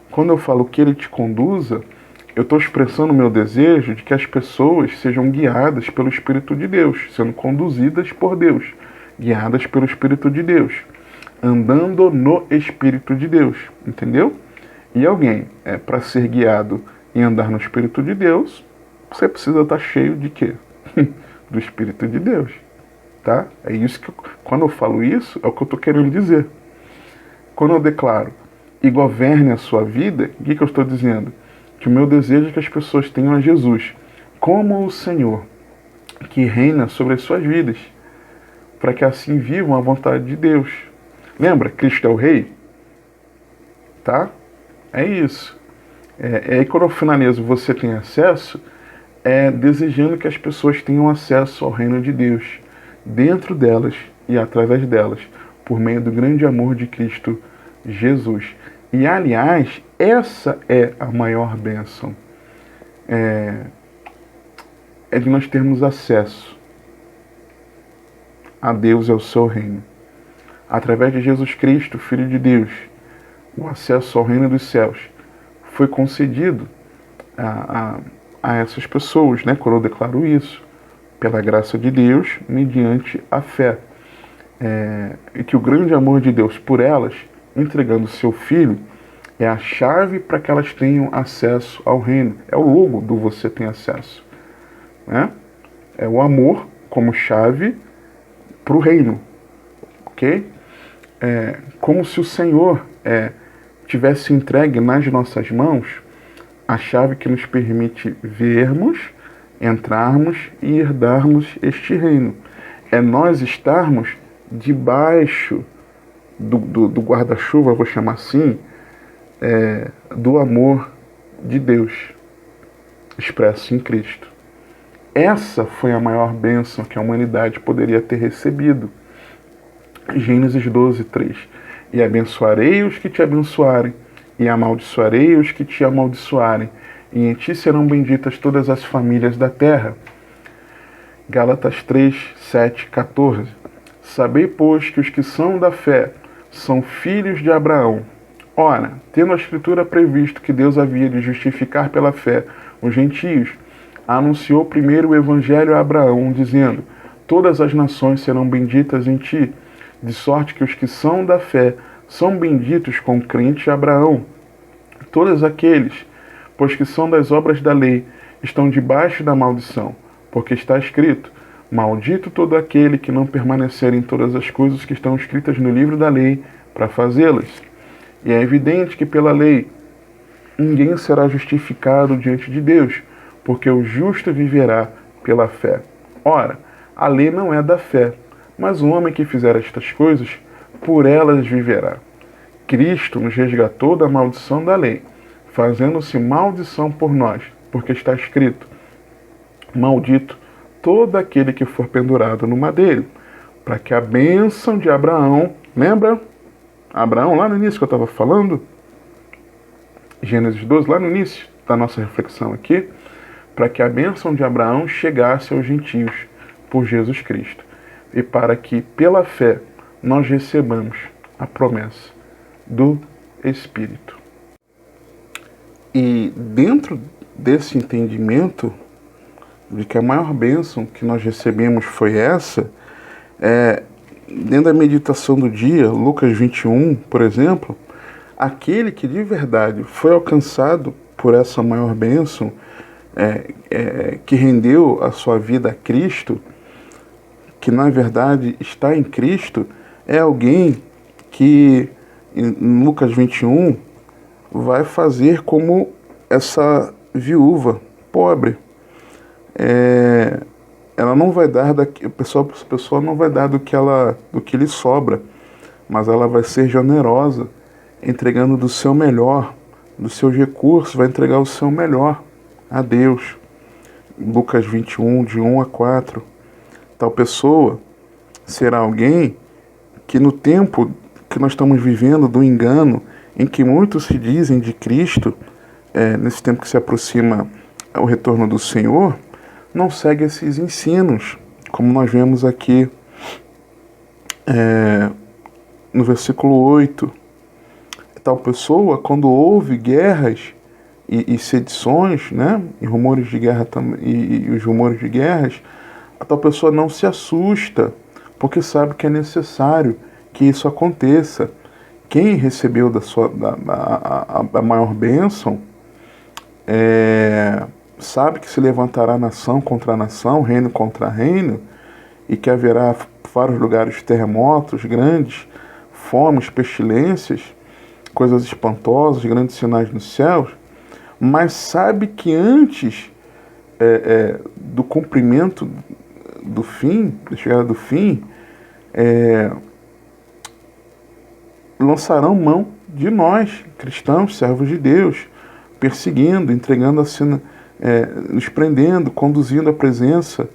Quando eu falo que Ele te conduza, eu estou expressando o meu desejo de que as pessoas sejam guiadas pelo Espírito de Deus, sendo conduzidas por Deus, guiadas pelo Espírito de Deus, andando no Espírito de Deus, entendeu? E alguém, para ser guiado e andar no Espírito de Deus, você precisa estar cheio de quê? Do Espírito de Deus, tá? É isso que, quando eu falo isso, é o que eu estou querendo dizer. Quando eu declaro e governe a sua vida, o que eu estou dizendo? Que o meu desejo é que as pessoas tenham a Jesus como o Senhor, que reina sobre as suas vidas, para que assim vivam a vontade de Deus. Lembra? Cristo é o Rei? Tá? É isso. É aí quando eu finalizo, você tem acesso, desejando que as pessoas tenham acesso ao reino de Deus, dentro delas e através delas, por meio do grande amor de Cristo Jesus. E, aliás, essa é a maior bênção. É de nós termos acesso a Deus e ao seu reino. Através de Jesus Cristo, Filho de Deus, o acesso ao reino dos céus foi concedido a essas pessoas, né? Quando eu declaro isso, pela graça de Deus, mediante a fé. E que o grande amor de Deus por elas, entregando seu Filho, é a chave para que elas tenham acesso ao reino. É o logo do você tem acesso. Né? É o amor como chave para o reino. Ok? Como se o Senhor tivesse entregue nas nossas mãos a chave que nos permite vermos, entrarmos e herdarmos este reino. É nós estarmos debaixo do guarda-chuva, vou chamar assim, do amor de Deus, expresso em Cristo. Essa foi a maior bênção que a humanidade poderia ter recebido. Gênesis 12, 3. E abençoarei os que te abençoarem, e amaldiçoarei os que te amaldiçoarem, e em ti serão benditas todas as famílias da terra. Gálatas 3, 7, 14. Sabei, pois, que os que são da fé são filhos de Abraão. Ora, tendo a Escritura previsto que Deus havia de justificar pela fé os gentios, anunciou primeiro o Evangelho a Abraão, dizendo: todas as nações serão benditas em ti, de sorte que os que são da fé são benditos com o crente Abraão. Todos aqueles, pois que são das obras da lei, estão debaixo da maldição, porque está escrito: maldito todo aquele que não permanecer em todas as coisas que estão escritas no livro da lei para fazê-las. E é evidente que pela lei ninguém será justificado diante de Deus, porque o justo viverá pela fé. Ora, a lei não é da fé, mas o homem que fizer estas coisas, por elas viverá. Cristo nos resgatou da maldição da lei, fazendo-se maldição por nós, porque está escrito: maldito todo aquele que for pendurado no madeiro, para que a bênção de Abraão, lembra? Abraão, lá no início que eu estava falando, Gênesis 12, lá no início da nossa reflexão aqui, para que a bênção de Abraão chegasse aos gentios por Jesus Cristo, e para que, pela fé, nós recebamos a promessa do Espírito. E dentro desse entendimento de que a maior bênção que nós recebemos foi essa, dentro da meditação do dia, Lucas 21, por exemplo, aquele que de verdade foi alcançado por essa maior bênção, que rendeu a sua vida a Cristo, que na verdade está em Cristo, é alguém que, em Lucas 21, vai fazer como essa viúva pobre. Ela não vai dar a pessoa não vai dar do que lhe sobra, mas ela vai ser generosa, entregando do seu melhor, dos seus recursos, vai entregar o seu melhor a Deus. Lucas 21, de 1 a 4. Tal pessoa será alguém que, no tempo que nós estamos vivendo do engano, em que muitos se dizem de Cristo, nesse tempo que se aproxima o retorno do Senhor, não segue esses ensinos, como nós vemos aqui no versículo 8. Tal pessoa, quando houve guerras e sedições, né, e rumores de guerra e os rumores de guerras, a tal pessoa não se assusta, porque sabe que é necessário que isso aconteça. Quem recebeu da maior bênção sabe que se levantará nação contra nação, reino contra reino, e que haverá vários lugares terremotos grandes, fomes, pestilências, coisas espantosas, grandes sinais nos céus, mas sabe que antes do cumprimento do fim, da chegada do fim, lançarão mão de nós, cristãos, servos de Deus, perseguindo, entregando assim, nos prendendo, conduzindo à presença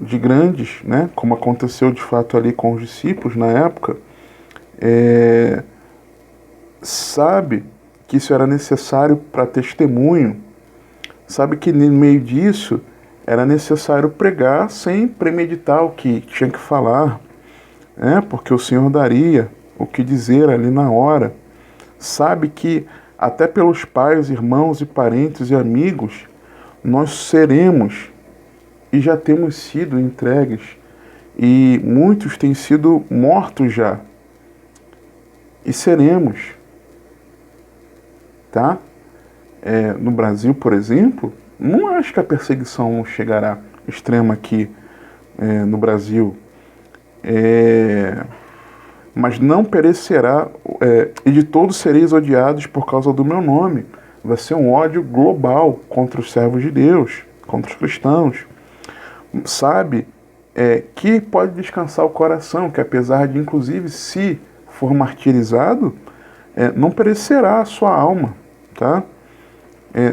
de grandes, né, como aconteceu de fato ali com os discípulos na época. Sabe que isso era necessário para testemunho, sabe que no meio disso era necessário pregar sem premeditar o que tinha que falar, porque o Senhor daria o que dizer ali na hora. Sabe que até pelos pais, irmãos e parentes e amigos nós seremos e já temos sido entregues, e muitos têm sido mortos já, e seremos, tá? No Brasil, por exemplo, não acho que a perseguição não chegará extrema aqui no Brasil, mas não perecerá, e de todos sereis odiados por causa do meu nome. Vai ser um ódio global contra os servos de Deus, contra os cristãos. Sabe que pode descansar o coração, que apesar de, inclusive, se for martirizado, não perecerá a sua alma, tá?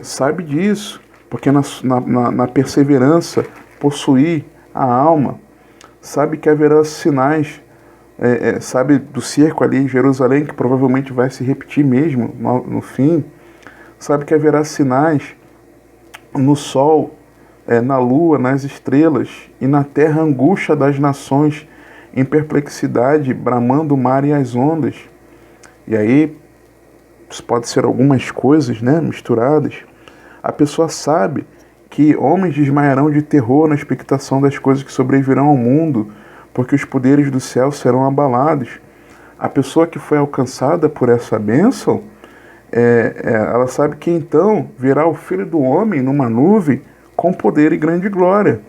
Sabe disso, porque na perseverança possuir a alma. Sabe que haverá sinais, sabe do cerco ali em Jerusalém, que provavelmente vai se repetir mesmo no fim. Sabe que haverá sinais no sol, na lua, nas estrelas, e na terra angústia das nações, em perplexidade, bramando o mar e as ondas. E aí, isso pode ser algumas coisas, né, misturadas. A pessoa sabe que homens desmaiarão de terror na expectação das coisas que sobrevirão ao mundo, porque os poderes do céu serão abalados. A pessoa que foi alcançada por essa bênção, ela sabe que então virá o Filho do Homem numa nuvem com poder e grande glória.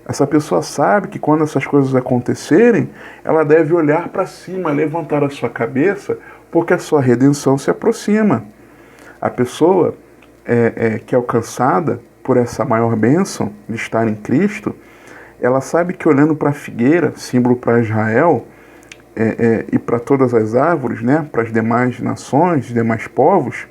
Essa pessoa sabe que quando essas coisas acontecerem, ela deve olhar para cima, levantar a sua cabeça, porque a sua redenção se aproxima. A pessoa que é alcançada por essa maior bênção de estar em Cristo, ela sabe que olhando para a figueira, símbolo para Israel, e para todas as árvores, né, para as demais nações, os demais povos,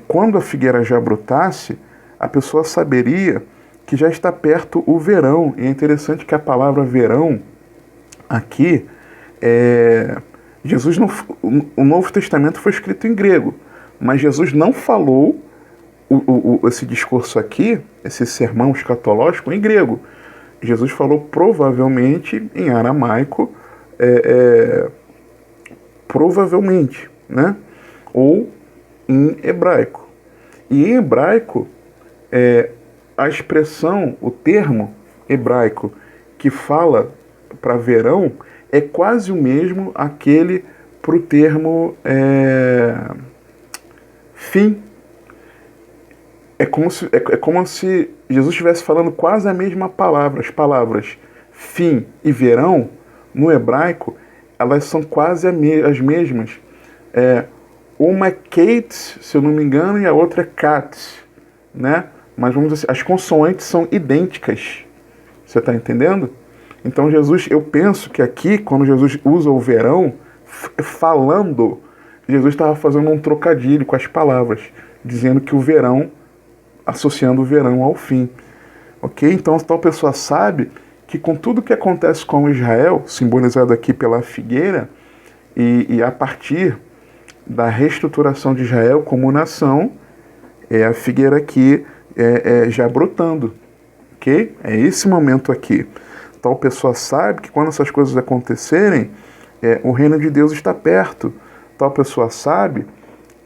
quando a figueira já brotasse, a pessoa saberia que já está perto o verão. E é interessante que a palavra verão aqui, Jesus não, o Novo Testamento foi escrito em grego, mas Jesus não falou esse discurso aqui, esse sermão escatológico, em grego. Jesus falou provavelmente em aramaico, provavelmente, né? Ou em hebraico. E em hebraico, a expressão, o termo hebraico que fala para verão é quase o mesmo aquele para o termo fim. É como se Jesus estivesse falando quase a mesma palavra. As palavras fim e verão, no hebraico, elas são quase as mesmas. Uma é Kate, se eu não me engano, e a outra é Kat, né? Mas vamos dizer, as consoantes são idênticas. Você está entendendo? Então Jesus, eu penso que aqui, quando Jesus usa o verão, falando, Jesus estava fazendo um trocadilho com as palavras, dizendo que o verão, associando o verão ao fim. Ok? Então tal pessoa sabe que com tudo que acontece com Israel, simbolizado aqui pela figueira, e a partir da reestruturação de Israel como nação, a figueira aqui já brotando. Ok? É esse momento aqui. Tal pessoa sabe que quando essas coisas acontecerem, o reino de Deus está perto. Tal pessoa sabe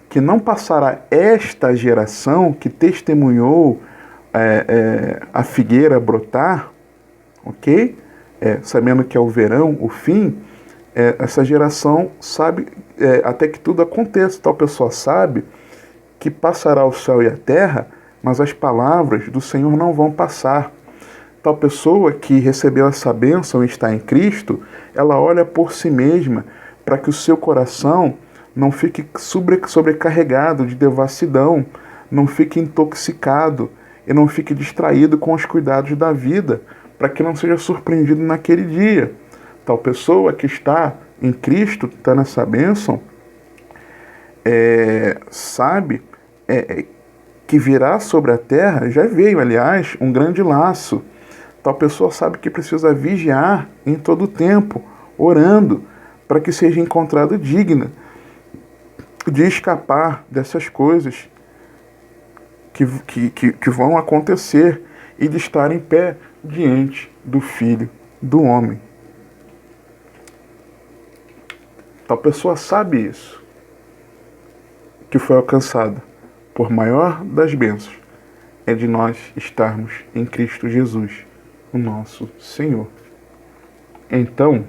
que não passará esta geração que testemunhou a figueira brotar, ok? Sabendo que é o verão, o fim, essa geração sabe até que tudo aconteça. Tal pessoa sabe que passará o céu e a terra, mas as palavras do Senhor não vão passar. Tal pessoa que recebeu essa bênção e está em Cristo, ela olha por si mesma para que o seu coração não fique sobrecarregado de devassidão, não fique intoxicado e não fique distraído com os cuidados da vida, para que não seja surpreendido naquele dia. Tal pessoa que está em Cristo, está nessa bênção, sabe que virá sobre a terra, já veio, aliás, um grande laço. Tal pessoa sabe que precisa vigiar em todo o tempo, orando, para que seja encontrada digna de escapar dessas coisas que vão acontecer e de estar em pé diante do Filho do Homem. Tal pessoa sabe isso, que foi alcançada por maior das bênçãos é de nós estarmos em Cristo Jesus, o nosso Senhor. Então,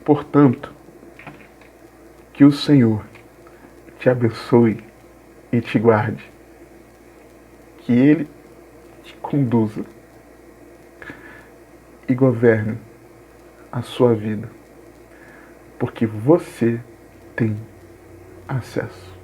portanto, que o Senhor te abençoe e te guarde, que Ele te conduza e governe a sua vida, porque você tem acesso.